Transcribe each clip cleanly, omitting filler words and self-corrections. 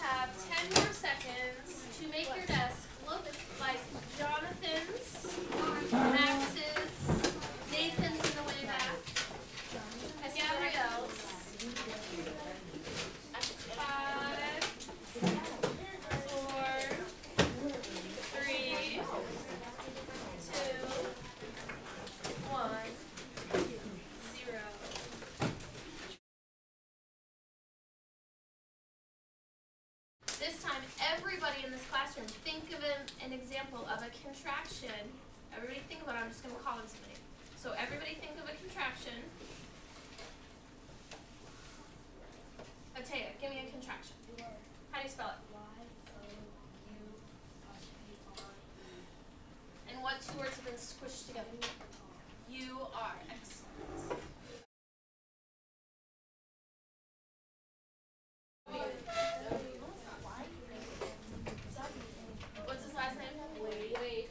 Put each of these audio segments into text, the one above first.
have 10 more seconds to make your desk look like Jonathan's, Max's, Nathan's in the way back, Gabrielle's. 5, 4, 3, 2, 1, 0. This time, everybody in this classroom, think of an example of a contraction. Everybody think about it. I'm just going to call on somebody. So everybody think of a contraction. Atea, give me a contraction. How do you spell it? And what two words have been squished together? You are. Excellent. What's his last name? Wade.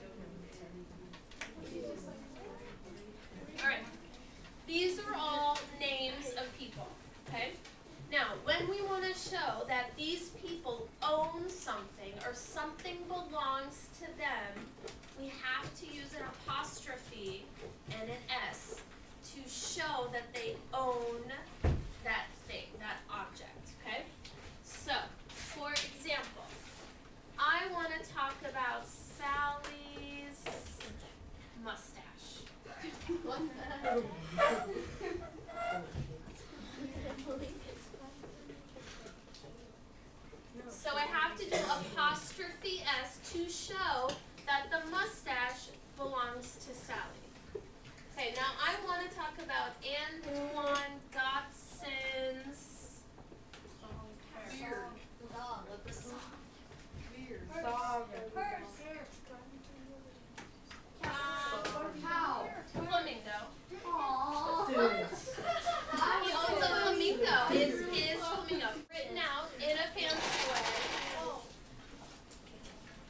All right. These are all names of people, okay? Now, when we want to show that these people own something or something belongs to them, we have to use an apostrophe and an S to show that they own that thing, that object, okay? So, for example, I want to talk about Sally's mustache. So I have to do apostrophe S to show that the mustache belongs to Sally. Okay, now I want to talk about Antoine Dotson's beard. Flamingo. He owns a flamingo. It's his flamingo. Written out in a fancy way.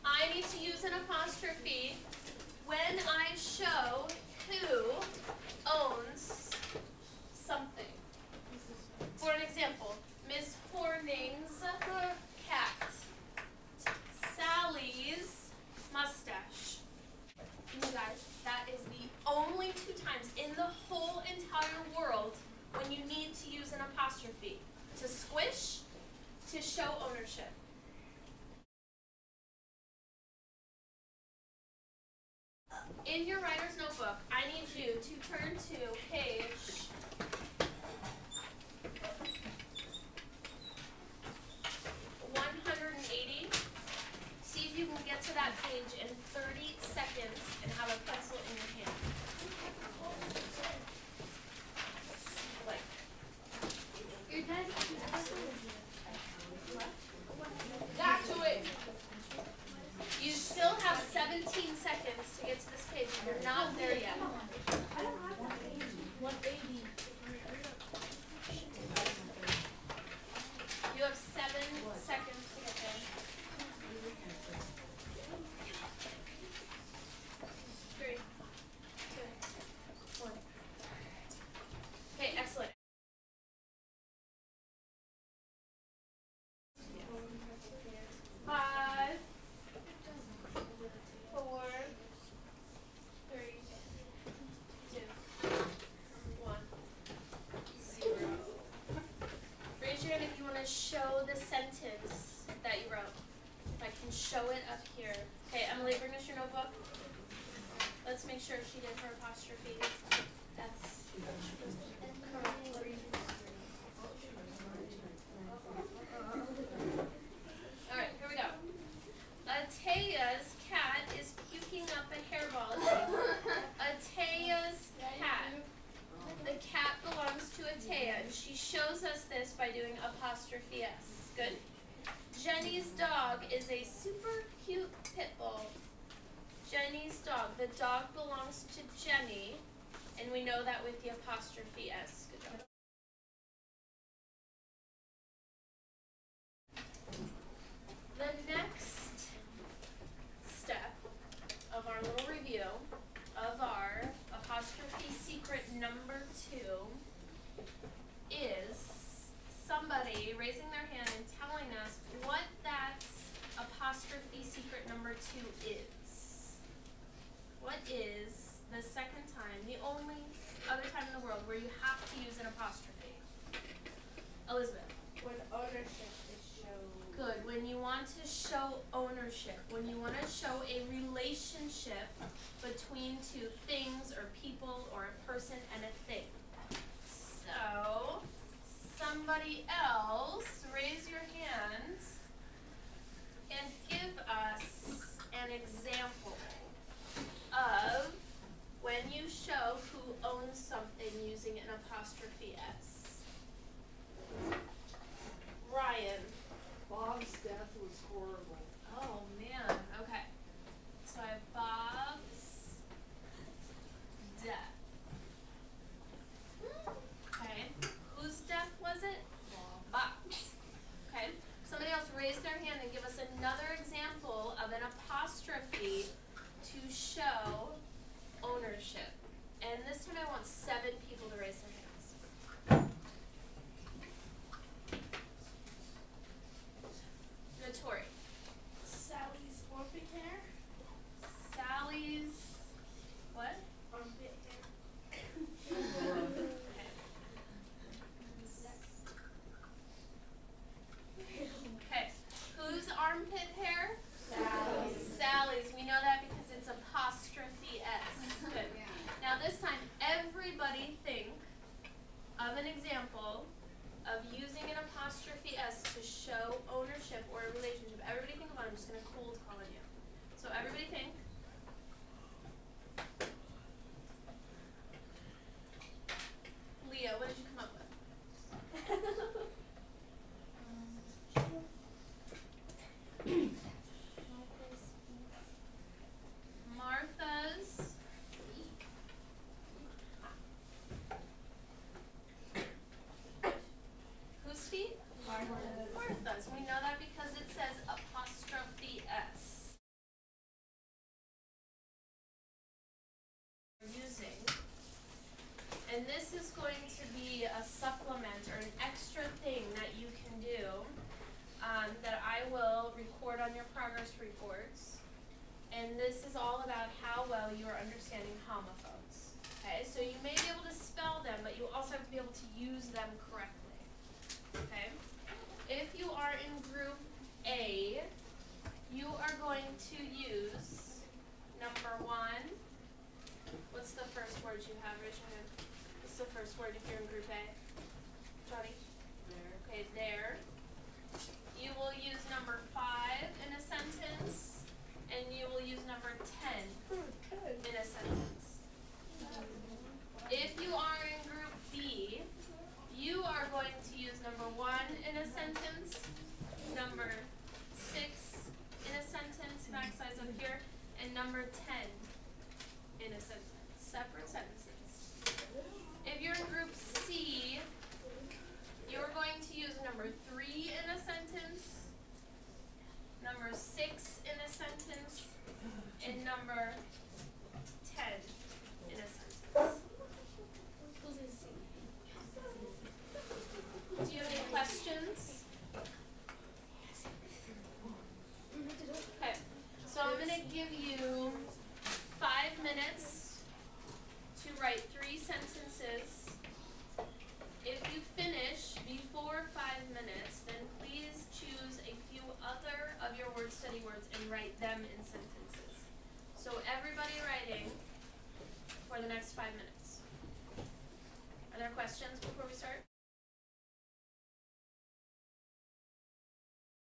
I need to use an apostrophe when I show who owns something. For an example, Miss Horning's cat. Sally's mustache. You guys, that is the only 2 times in the whole entire world when you need to use an apostrophe. To squish, to show ownership. In your writer's notebook, I need you to turn to page 180. See if you can get to that page in 30 seconds and have a pencil in your hand. Like, your desk. Back to it. You still have 17 seconds to get to this page. You're not there yet. 180. You have 7 seconds to get there. 3, 2, 1. Okay, excellent. Five, 4, 3, 2, 1, 0. Raise your hand if you want to show the sentence that you wrote. If I can show it up here. Okay, Emily, bring us your notebook. Let's make sure she did her apostrophe. That's correct. All right, here we go. Atea's cat is puking up a hairball. Atea's cat. The cat belongs to Atea, and she shows us this by doing apostrophe S. Good. Jenny's dog is a super cute pit bull. Jenny's dog. The dog belongs to Jenny, and we know that with the apostrophe S. Good job. The next step of our little review of our apostrophe secret number 2 is somebody raising their hand and telling us what to is. What is the second time, the only other time in the world where you have to use an apostrophe? Elizabeth. When ownership is shown. Good. When you want to show ownership, when you want to show a relationship between two things or people or a person and a thing. So, somebody else, raise your hands and give us an example of when you show who owns something using an apostrophe S. Ryan. Bob's death was horrible. Oh man, okay. So I have Bob's death. Okay. Whose death was it? Bob's. Okay. Somebody else raise their hand and give us another example of an apostrophe to show ownership. And this time I want 7 people to raise their hands. Notori. Sally's armpit hair. Sally's what? Armpit hair. Okay. Whose armpit hair? Sally's. Sally's. We know that because it's apostrophe S. Good. Now this time, everybody think of an example of using an apostrophe S to show ownership or a relationship. Everybody think of one. I'm just going to cold call on you. So everybody think. Leah, what did you come up with? Martha's. Whose feet? Martha's. We know that because it says apostrophe S. Using. And this is going to be a supplement or an extra thing that you can do that I will record on your progress reports. And this is all about how well you are understanding homophones. Okay, so you may be able to spell them, but you also have to be able to use them correctly. Okay? If you are in group A, you are going to use number 1. What's the first word you have? Raise your hand. What's the first word if you're in group A? Johnny? There. Okay, there. You will use number 5 in a sentence, and you will use number 10 in a sentence. If you are in group B, you are going to use number 1 in a sentence, number 6 in a sentence, max size up here, and number 10 in a sentence. Separate sentences. If you're in group C, you're going to use number 3 in a sentence, number 6 in a sentence, and number 10 in a sentence. Do you have any questions? Okay, so I'm going to give you 5 minutes to write 3 sentences. If you finish before 5 minutes, then please choose a few other of your word study words and write them in sentences. So everybody writing for the next 5 minutes. Are there questions?